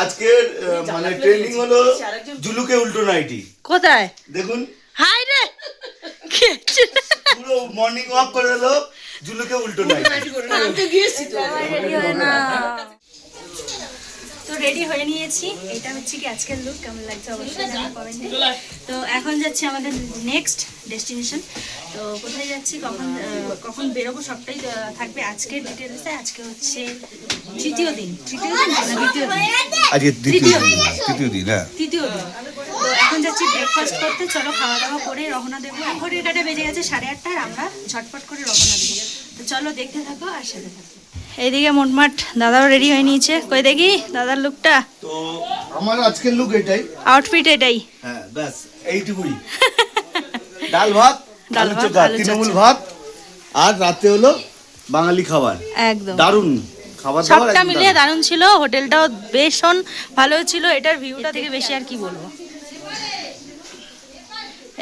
আজকের মানে ট্রেন্ডিং হলো জুলুকে উল্টো নাইটি। কোথায় দেখুন, হাই রে পুরো মর্নিং ওয়াক করে এলো জুলুকে উল্টো নাইটি। তো রেডি হয়ে নিয়েছি। এটা হচ্ছে কি আজকের লুক, কেমন লাগছে অবশ্যই জানাবেন কমেন্টে। তো এখন যাচ্ছি আমাদের নেক্সট ডেস্টিনেশন। তো কোথায় যাচ্ছি, কখন বেরোবো সবটাই থাকবে আজকের ডিটেলসে। আজকে হচ্ছে তৃতীয় দিন আজকে তৃতীয় দিন। তো এখন যাচ্ছি ব্রেকফাস্ট করতে। চলো খাওয়া দাওয়া করে রওনা দেবো। এখন এটা বেজে গেছে 8:30, আর আমরা ঝটপট করে রওনা দেবো। তো চলো দেখতে থাকো আর সাথে থাকো। এইদিকে মোটমাট দাদাও রেডি হয়ে নিয়েছে। কই দেখি দাদার লুকটা। তো আমার আজকের লুক এটাই, আউটফিট এটাই। হ্যাঁ ব্যাস এইটুকুই। ডাল ভাত, আলু চোখা, তৃণমূল ভাত, আর রাতে হলো বাঙালি খাবার। একদম দারুণ খাবার, সবটা মিলিয়ে দারুণ ছিল। হোটেলটাও ভীষণ ভালো ছিল। এটার ভিউটা থেকে বেশি আর কি বলবো।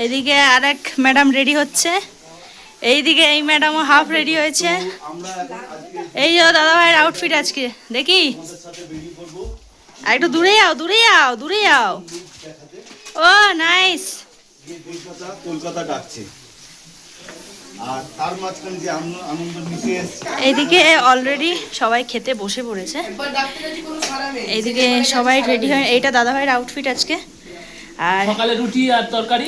এইদিকে আরেক ম্যাডাম রেডি হচ্ছে, এইদিকে এই ম্যাডামও হাফ রেডি হয়েছে। এই যে দাদা ভাইয়ের আউটফিট আজকে দেখি। আর একটু দূরে যাও, দূরে যাও। ও নাইস। কলকাতা ডাকছে। আর তার মাঝখানে যে আনন্দ মিশে এসেছে। এইদিকে অলরেডি সবাই খেতে বসে পড়েছে। এইদিকে সবাই রেডি হয়। এইটা দাদা ভাইয়ের আউটফিট আজকে। আর সকালে রুটি আর তরকারি,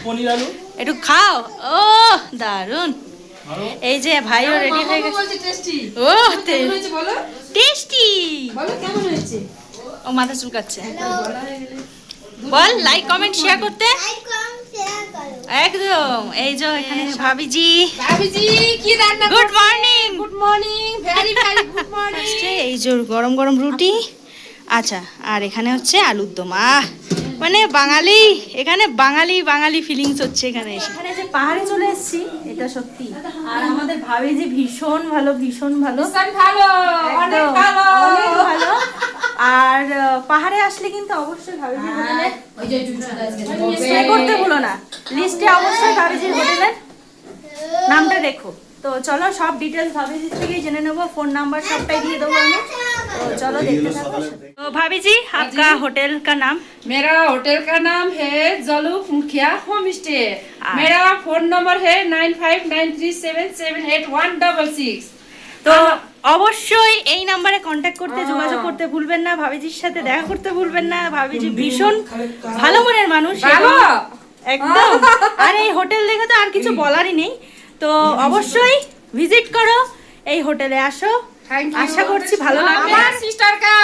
পনির আলু। একটু খাও। ও দারুন। এই যে ভাইও রেডি হয়ে গেছে। ও টেস্টি। ও মাথা চুলকাচ্ছে। বল লাইক কমেন্ট শেয়ার করতে। একদম। এই যে এখানে ভাবিজি কি রান্না? Good morning. Very very good morning. এই যে গরম গরম রুটি। আচ্ছা, আর এখানে হচ্ছে আলুর দম। মানে বাঙালি, এখানে বাঙালি ফিলিংস হচ্ছে এখানে এসে। এখানে যে পাহাড়ে চলে এসেছি এটা সত্যি। আর আমাদের ভাবি যে ভীষণ ভালো অনেক ভালো। আর পাহাড়ে আসলে কিন্তু অবশ্যই ভাবিজির হোটেলে স্টে করতে ভুলো না। লিস্টে অবশ্যই ভাবিজির হোটেলের নামটা দেখো। তো চলো সব ডিটেলস ভাবিজির থেকেই জেনে নেবো। ফোন নাম্বার সবটাই দিয়ে দেবো আমি। तो चलो देखते থাকো। तो भाभी जी आपका होटल का नाम? मेरा होटल का नाम है जलूक मुखिया होम स्टे। मेरा फोन नंबर है 9593778166। তো অবশ্যই এই নাম্বারে কন্ট্যাক্ট করতে, যোগাযোগ করতে ভুলবেন না। ভাবিজির সাথে দেখা করতে ভুলবেন না। ভাবিজি ভীষণ ভালো মনের মানুষ, একদম। আর এই হোটেল দেখে তো আর কিছু বলারই নেই। তো অবশ্যই ভিজিট করো, এই হোটেলে আসো। आशा करছি ভালো লাগবে। हमारे सिस्टर का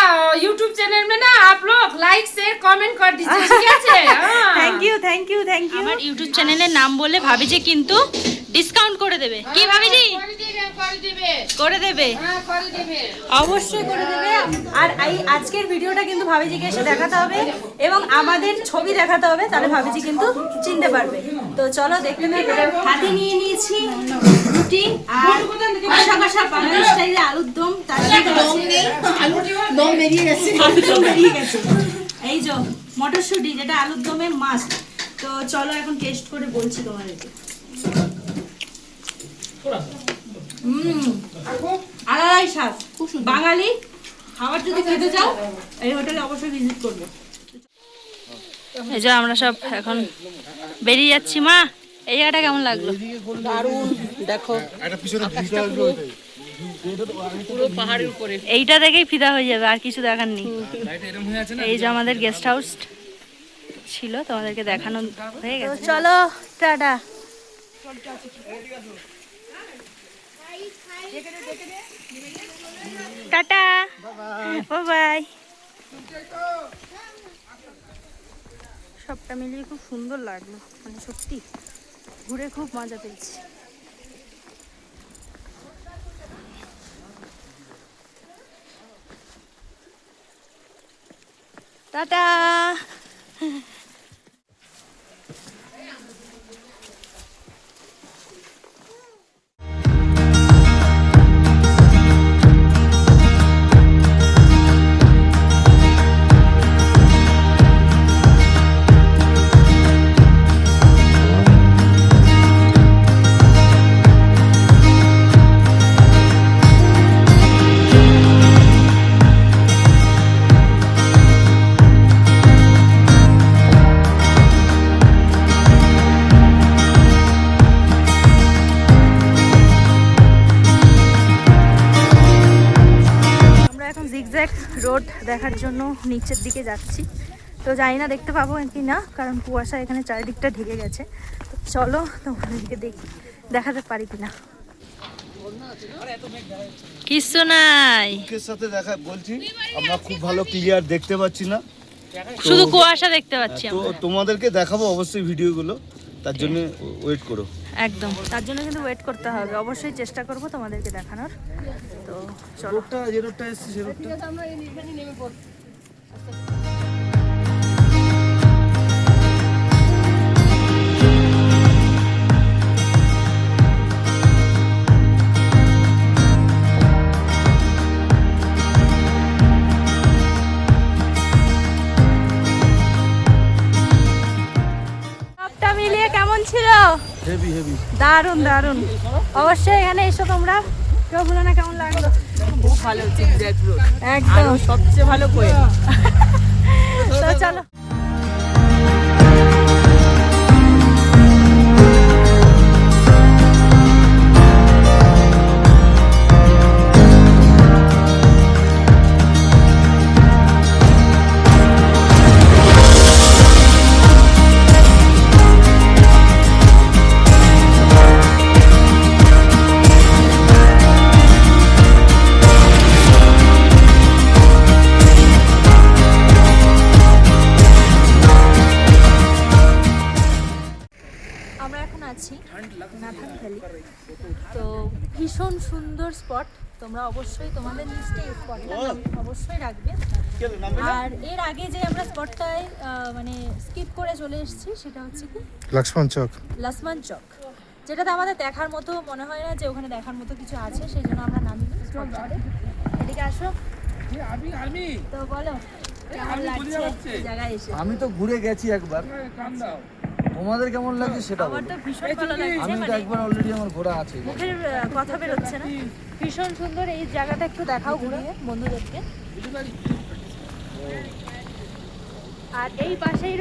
YouTube चैनल में ना आप लोग लाइक शेयर कमेंट कर दीजिए, ठीक है? Thank you. আমার ইউটিউব চ্যানেলের নাম বলে ভাবিজি কিন্তু ডিসকাউন্ট করে দেবে। কি ভাবিজি? করে দেবে, অবশ্যই করে দেবে। আর এই আজকের ভিডিওটা কিন্তু ভাবিজিকে এসে দেখাতে হবে এবং আমাদের ছবি দেখাতে হবে, তাহলে ভাবিজি কিন্তু চিনতে পারবে। তো চলো দেখতে থাকো। হাতে নিয়ে নিয়েছি রুটি আর কষা বাঙালি স্টাইলে আলুর দম। তার সাথে দম বেরিয়ে গেছে। এই যে মটরশুঁটি, যেটা আলুর দমে মাস্ট। তো চলো এখন টেস্ট করে বলছি তোমাদেরকে। আলাদাই স্বাদ। বাঙালি খাবার যদি খেতে চাও এই হোটেলে অবশ্যই ভিজিট করবে। এই যে আমরা সব এখন বেরিয়ে যাচ্ছি। মা, এই জায়গাটা কেমন লাগলো? দারুণ। দেখো পুরো পাহাড়ের উপরে। এইটা দেখেই ফিদা হয়ে যাবে, আর কিছু দেখার নেই। এই যে আমাদের গেস্ট হাউস ছিল, তোমাদেরকে দেখানো হয়ে গেছে। চলো টাটা। Tata, by. সবটা মিলিয়ে খুব সুন্দর লাগলো, মানে সত্যি ঘুরে খুব মজা পেয়েছি। টাটা। রোড দেখার জন্য নিচের দিকে যাচ্ছি। তো জানি না দেখতে পাবো কি না, কারণ কুয়াশা এখানে চারিদিকটা ঢেকে গেছে। তো চলো তোমাদেরকে দেখাতে পারি কিনা। কিছু নাই, মুখের সাথে দেখা বলছি, আমরা খুব ভালো ক্লিয়ার দেখতে পাচ্ছি না, শুধু কুয়াশা দেখতে পাচ্ছি তো আমরা। তোমাদেরকে দেখাবো অবশ্যই ভিডিওগুলো, তার জন্য ওয়েট করো। একদম, তার জন্য কিন্তু ওয়েট করতে হবে, অবশ্যই চেষ্টা করব তোমাদেরকে দেখানোর। তো চলো। রোডটা যে রোডটা এসছে সে রোডটা সবটা মিলিয়ে কেমন ছিল? Heavy heavy. দারুণ দারুণ, অবশ্যই এখানে এসো তোমরা, কেউ বলো না কেমন লাগলো। খুব ভালো জিগজ্যাগ রোড, একদম সবচেয়ে ভালো কোয়েল। তো চলো। আমরা এখন আছি নাথান ভ্যালি। তো ভীষণ সুন্দর স্পট, তোমরা অবশ্যই তোমাদের লিস্টে এই স্পটটা অবশ্যই রাখবে। আর এর আগে যে আমরা স্পটটায় মানে স্কিপ করে চলে এসেছি সেটা হচ্ছে কি লক্ষ্মণ চক, যেটাতে আমাদের দেখার মতো মনে হয় না যে ওখানে দেখার মতো কিছু আছে, সেই জন্য আমরা নামিনি। এদিকে আসো। তো বলো কেমন লাগছে জায়গায় এসে? আমি তো ঘুরে গেছি একবার, তোমাদের কেমন লাগছে সেটা আমার বলো। তো ভীষণ ভালো লাগছে, আমি তো মানে একবার অলরেডি আমার ঘোরা আছে। মুখের কথা বেরোচ্ছে না, ভীষণ সুন্দর। এই জায়গাটা একটু দেখাও ঘুরিয়ে বন্ধুদেরকে। আর এই পাশেই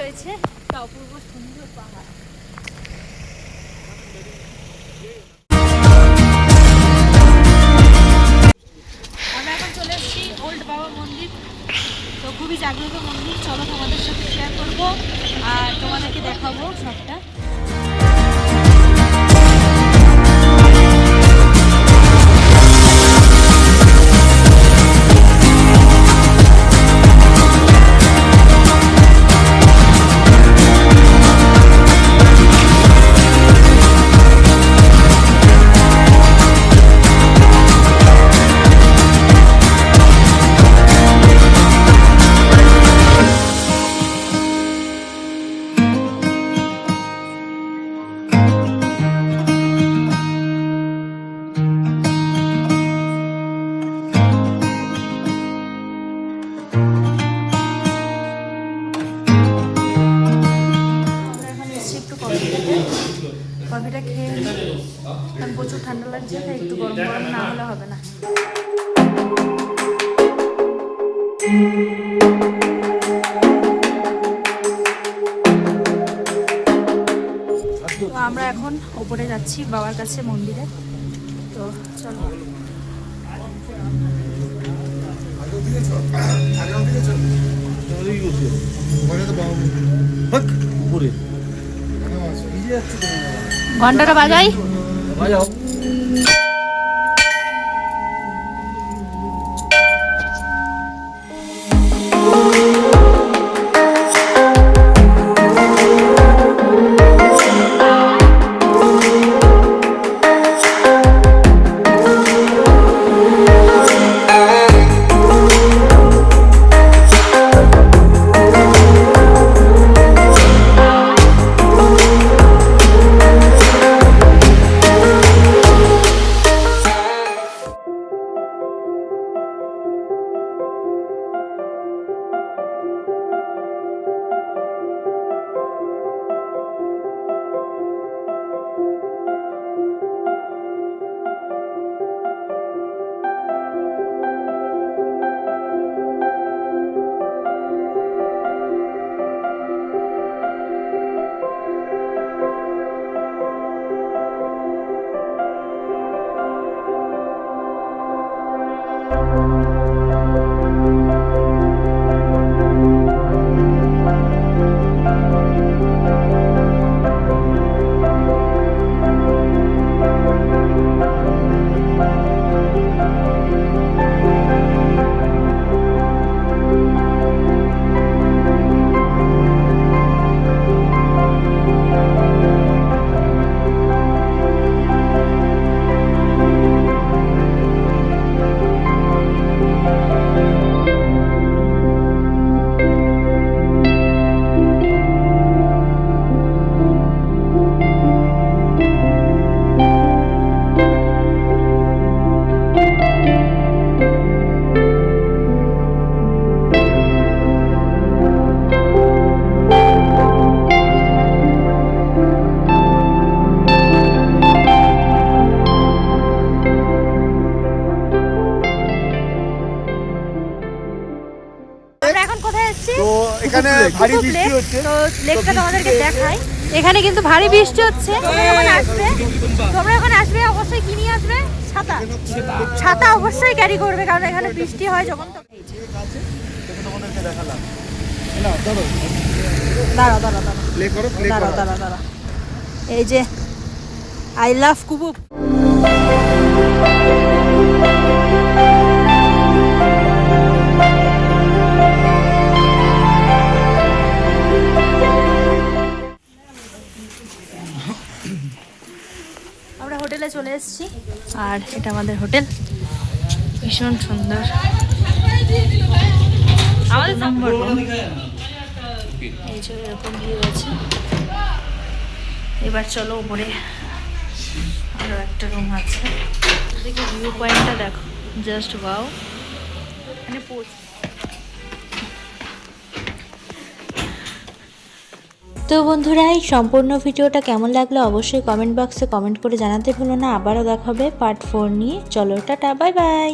রয়েছে একটা অপূর্ব সুন্দর পাহাড়। আমরা এখন চলে এসেছি ওল্ড বাবা মন্দির। তো খুবই জাগ্রত মন্দির, চলো তোমাদের সাথে শেয়ার করবো আর তোমাদেরকে দেখাবো সবটা। কফিটা খেয়ে কারণ প্রচুর ঠান্ডা লাগছে, তাই একটু গরম গরম না হলে হবে না। তো আমরা এখন ওপরে যাচ্ছি বাবার কাছে মন্দিরে। তো চলো। উপরে ঘন্টাটা বাজাই। ভারী খুব বৃষ্টি লেক, হচ্ছে। তো লেকটা তোমাদেরকে দেখাই। এখানে কিন্তু ভারী বৃষ্টি হচ্ছে। তোমরা যখন আসবে অবশ্যই কি নিয়ে আসবে? ছাতা। ছাতা অবশ্যই ক্যারি করবে, কারণ এখানে বৃষ্টি হয় যখন। তোমাদেরকে দেখালাম। দাঁড়াও দাঁড়াও দাঁড়াও প্লে করো, প্লে দাঁড়াও করো। দাঁড়াও দাঁড়াও। এই যে আই লাভ কুবু। আমরা হোটেলে চলে এসেছি, আর এটা আমাদের হোটেল। ভীষণ সুন্দর। আমাদের নম্বর এই যে এরকম ভিউ আছে। এবার চলো উপরে, আরো একটা রুম আছে। দেখো ভিউ পয়েন্টটা দেখো, জাস্ট ওয়াও। মানে তো বন্ধুরা, এই সম্পূর্ণ ভিডিওটা কেমন লাগলো অবশ্যই কমেন্ট বক্সে কমেন্ট করে জানাতে ভুলো না। আবারও দেখা হবে পার্ট 4 নিয়ে। চলো টাটা, বাই বাই।